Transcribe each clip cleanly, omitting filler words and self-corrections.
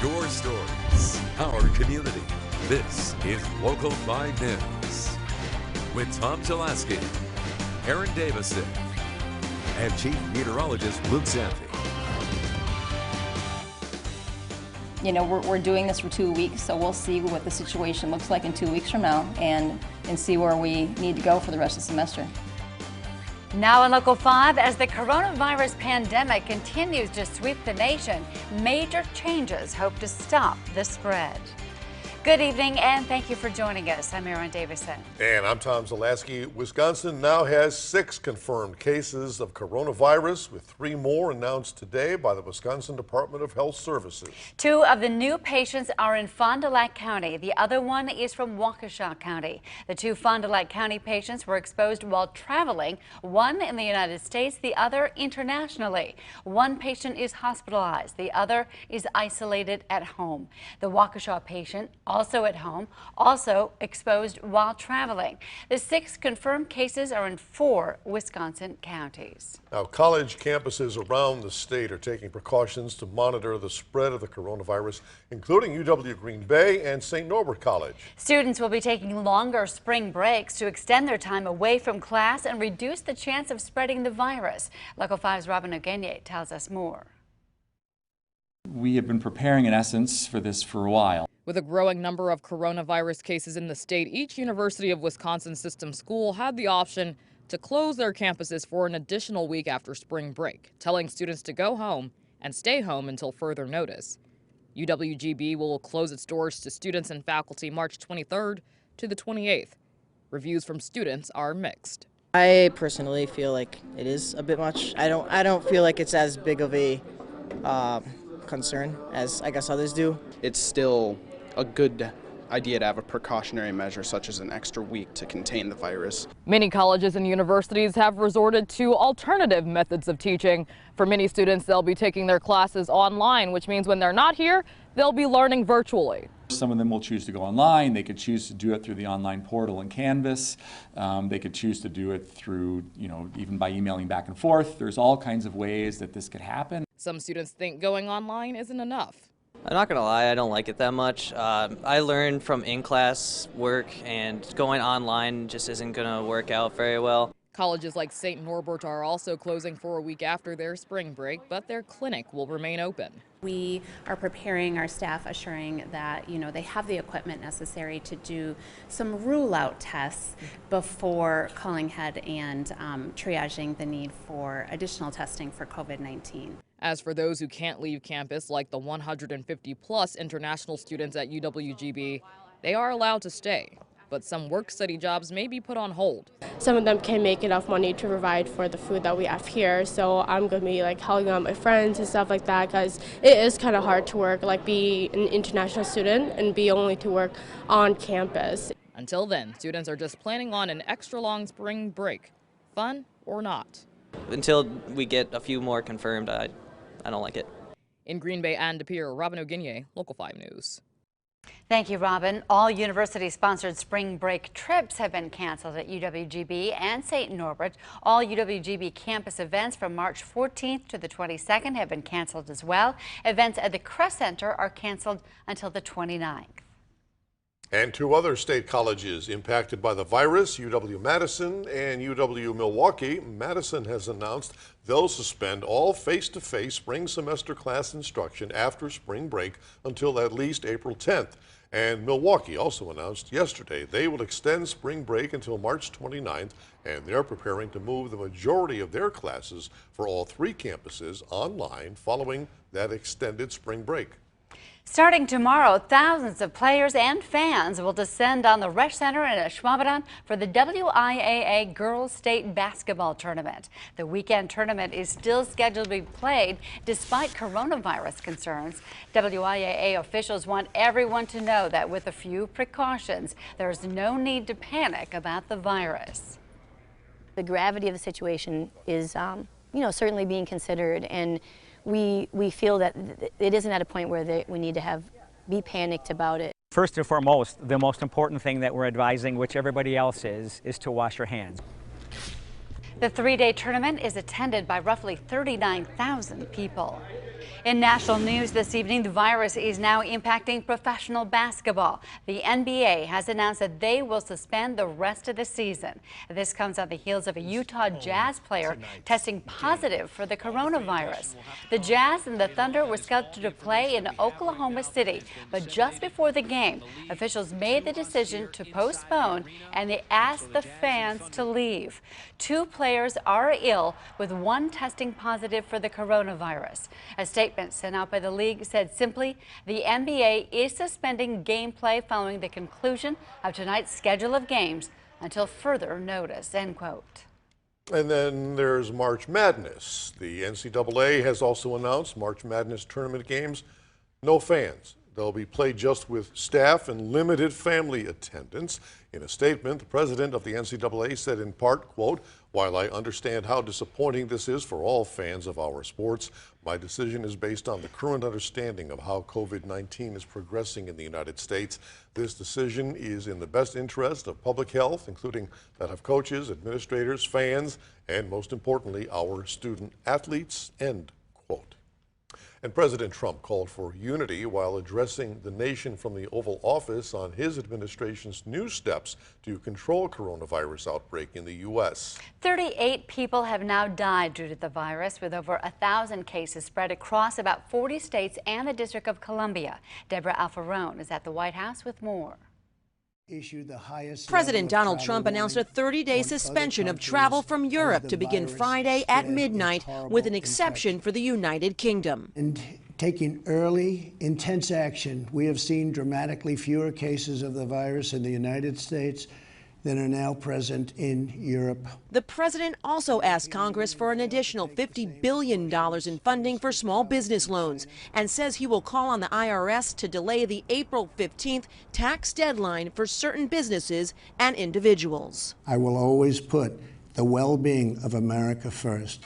Your stories, our community. This is Local 5 News with Tom Zalaski, Aaron Davison, and Chief Meteorologist Luke Zanfi. You know, we're doing this for 2 weeks, so we'll see what the situation looks like in 2 weeks from now and see where we need to go for the rest of the semester. Now in Local 5, as the coronavirus pandemic continues to sweep the nation, major changes hope to stop the spread. Good evening and thank you for joining us. I'm Aaron Davison. And I'm Tom Zalaski. Wisconsin now has 6 confirmed cases of coronavirus, with 3 more announced today by the Wisconsin Department of Health Services. 2 of the new patients are in Fond du Lac County. The other one is from Waukesha County. The 2 Fond du Lac County patients were exposed while traveling, one in the United States, the other internationally. 1 patient is hospitalized. The other is isolated at home. The Waukesha patient, also at home, also exposed while traveling. The 6 confirmed cases are in 4 Wisconsin counties. Now, college campuses around the state are taking precautions to monitor the spread of the coronavirus, including UW Green Bay and St. Norbert College. Students will be taking longer spring breaks to extend their time away from class and reduce the chance of spreading the virus. Local 5's Robin Ogenye tells us more. We have been preparing, in essence, for this for a while. With a growing number of coronavirus cases in the state, each University of Wisconsin system school had the option to close their campuses for an additional week after spring break, telling students to go home and stay home until further notice. UWGB will close its doors to students and faculty March 23rd to the 28th. Reviews from students are mixed. I personally feel like it is a bit much. I don't feel like it's as big of a concern as I guess others do. It's still a good idea to have a precautionary measure such as an extra week to contain the virus. Many colleges and universities have resorted to alternative methods of teaching. For many students, they'll be taking their classes online, which means when they're not here, they'll be learning virtually. Some of them will choose to go online. They could choose to do it through the online portal and Canvas. They could choose to do it through, even by emailing back and forth. There's all kinds of ways that this could happen. Some students think going online isn't enough. I'm not gonna lie, I don't like it that much. I learned from in-class work, and going online just isn't gonna work out very well. Colleges like St. Norbert are also closing for a week after their spring break, but their clinic will remain open. We are preparing our staff, assuring that they have the equipment necessary to do some rule-out tests before calling ahead and triaging the need for additional testing for COVID-19. As for those who can't leave campus, like the 150-plus international students at UWGB, they are allowed to stay. But some work-study jobs may be put on hold. Some of them can't make enough money to provide for the food that we have here, so I'm going to be helping out my friends and stuff like that, because it is kind of hard to work, be an international student and be only to work on campus. Until then, students are just planning on an extra long spring break, fun or not. Until we get a few more confirmed, I don't like it. In Green Bay and De Pere, Robin Ogenye, Local 5 News. Thank you, Robin. All university-sponsored spring break trips have been canceled at UWGB and St. Norbert. All UWGB campus events from March 14th to the 22nd have been canceled as well. Events at the Crest Center are canceled until the 29th. And 2 other state colleges impacted by the virus, UW-Madison and UW-Milwaukee. Madison has announced they'll suspend all face-to-face spring semester class instruction after spring break until at least April 10th. And Milwaukee also announced yesterday they will extend spring break until March 29th, and they're preparing to move the majority of their classes for all 3 campuses online following that extended spring break. Starting tomorrow, thousands of players and fans will descend on the Resch Center in Ashwaubenon for the WIAA Girls State Basketball Tournament. The weekend tournament is still scheduled to be played despite coronavirus concerns. WIAA officials want everyone to know that with a few precautions, there's no need to panic about the virus. The gravity of the situation is, certainly being considered, and we feel that it isn't at a point where we need to be panicked about it. First and foremost, the most important thing that we're advising, which everybody else is to wash your hands. The three-day tournament is attended by roughly 39,000 people. In national news this evening, the virus is now impacting professional basketball. The NBA has announced that they will suspend the rest of the season. This comes on the heels of a Utah Jazz player testing positive for the coronavirus. The Jazz and the Thunder were scheduled to play in Oklahoma City, but just before the game, officials made the decision to postpone and they asked the fans to leave. 2 players are ill, with 1 testing positive for the coronavirus. A statement sent out by the league said simply, the NBA is suspending gameplay following the conclusion of tonight's schedule of games until further notice, end quote. And then there's March Madness. The NCAA has also announced March Madness tournament games, no fans. They'll be played just with staff and limited family attendance. In a statement, the president of the NCAA said in part, quote, "While I understand how disappointing this is for all fans of our sports, my decision is based on the current understanding of how COVID-19 is progressing in the United States. This decision is in the best interest of public health, including that of coaches, administrators, fans, and most importantly, our student athletes," end quote. And President Trump called for unity while addressing the nation from the Oval Office on his administration's new steps to control coronavirus outbreak in the U.S. 38 people have now died due to the virus, with over 1,000 cases spread across about 40 states and the District of Columbia. Deborah Alfarone is at the White House with more. President Donald Trump announced a 30-day suspension of travel from Europe to begin Friday at midnight, with an exception for the United Kingdom. And taking early, intense action, we have seen dramatically fewer cases of the virus in the United States than are now present in Europe. The president also asked Congress for an additional $50 billion in funding for small business loans and says he will call on the IRS to delay the April 15th tax deadline for certain businesses and individuals. I will always put the well-being of America first.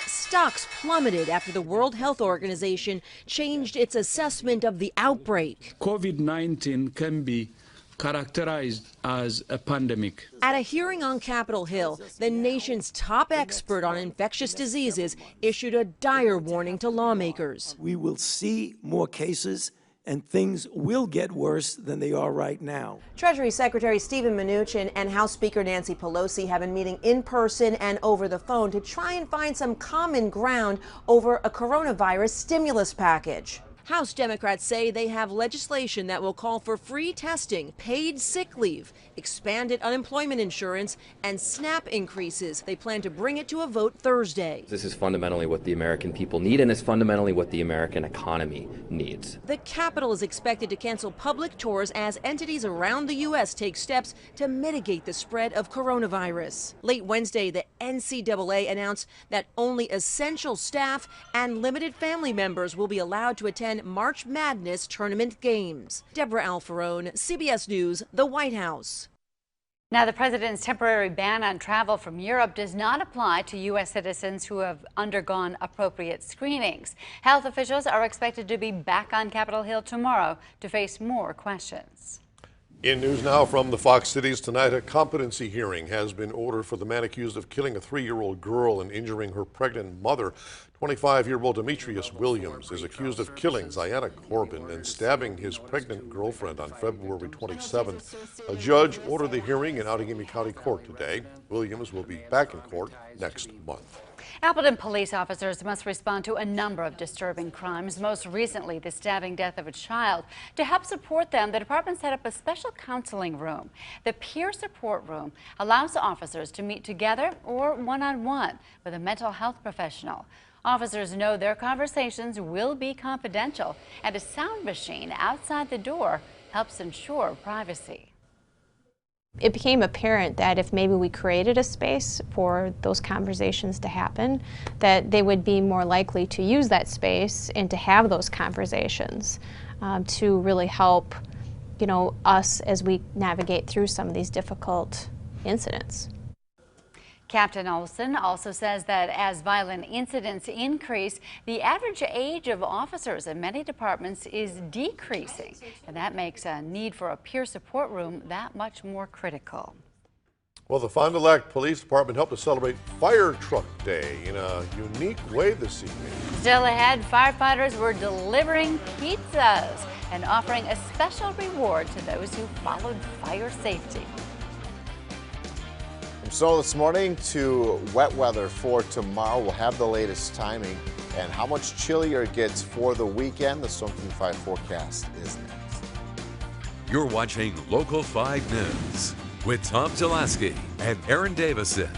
Stocks plummeted after the World Health Organization changed its assessment of the outbreak. COVID-19 can be characterized as a pandemic. At a hearing on Capitol Hill, the nation's top expert on infectious diseases issued a dire warning to lawmakers. We will see more cases and things will get worse than they are right now. Treasury Secretary Steven Mnuchin and House Speaker Nancy Pelosi have been meeting in person and over the phone to try and find some common ground over a coronavirus stimulus package. House Democrats say they have legislation that will call for free testing, paid sick leave, expanded unemployment insurance, and SNAP increases. They plan to bring it to a vote Thursday. This is fundamentally what the American people need, and it's fundamentally what the American economy needs. The Capitol is expected to cancel public tours as entities around the U.S. take steps to mitigate the spread of coronavirus. Late Wednesday, the NCAA announced that only essential staff and limited family members will be allowed to attend March Madness tournament games. Deborah Alfarone, CBS News, the White House. Now, the president's temporary ban on travel from Europe does not apply to U.S. citizens who have undergone appropriate screenings. Health officials are expected to be back on Capitol Hill tomorrow to face more questions. In news now from the Fox Cities tonight, a competency hearing has been ordered for the man accused of killing a 3-year-old girl and injuring her pregnant mother. 25-year-old Demetrius Williams is accused of killing Ziana Corbin and stabbing his pregnant girlfriend on February 27th. A judge ordered the hearing in Outagamie County Court today. Williams will be back in court next month. Appleton police officers must respond to a number of disturbing crimes, most recently the stabbing death of a child. To help support them, the department set up a special counseling room. The peer support room allows officers to meet together or one-on-one with a mental health professional. Officers know their conversations will be confidential, and a sound machine outside the door helps ensure privacy. It became apparent that if maybe we created a space for those conversations to happen, that they would be more likely to use that space and to have those conversations to really help, us as we navigate through some of these difficult incidents. Captain Olson also says that as violent incidents increase, the average age of officers in many departments is decreasing, and that makes a need for a peer support room that much more critical. Well, the Fond du Lac Police Department helped to celebrate Fire Truck Day in a unique way this evening. Still ahead, firefighters were delivering pizzas and offering a special reward to those who followed fire safety. From snow this morning to wet weather for tomorrow, we'll have the latest timing and how much chillier it gets for the weekend. The Storm King 5 forecast is next. You're watching Local 5 News with Tom Zaleski and Aaron Davison